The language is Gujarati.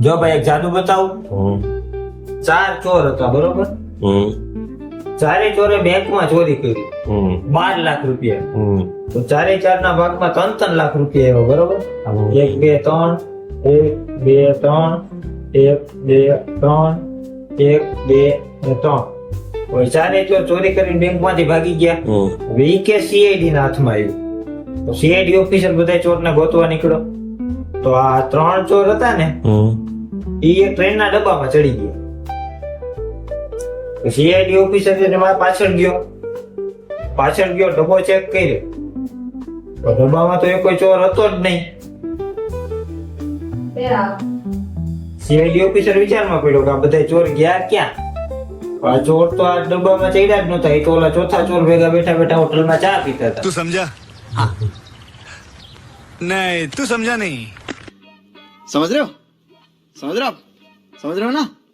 જો ભાઈ એક જાદુ બતાવું. 4 ચોર હતા બરોબર. ચારે ચોરે બેંકમાં ચોરી કરી 12 લાખ રૂપિયા. તો ચારે ચાર ના ભાગમાં 3 લાખ રૂપિયા આવ્યો બરોબર. 1 2 3 1 2 3 1 2 3 1 2 ને 3. હવે ચારે ચોર ચોરી કરીને બેંક માંથી ભાગી ગયા. હવે ઈ કે સીઆઈડી ના હાથમાં આવ્યું. તો સીઆઈડી ઓફિસર બધા ચોરને ગોતવા નીકળ્યો. તો આ 3 ચોર હતા ને ઈ એક ટ્રેન ના ડબ્બામાં ચડી ગયા. સીઆઈડી ઓફિસર પાછળ ગયો ડબ્બો ચેક કર્યો. ડબ્બામાં તો કોઈ ચોર હતો જ નહીં. સીઆઈડી ઓફિસર વિચારમાં પડ્યો કે આ બધા ચોર ગયા ક્યાં. આ ચોર તો આ ડબ્બામાં ચડ્યા જ નતા. એ તો ઓલા ચોથા ચોર ભેગા બેઠા બેઠા હોટલમાં ચા પીતા હતા. તું સમજા? हाँ नहीं, तू समझा नहीं. समझ रहे हो ना?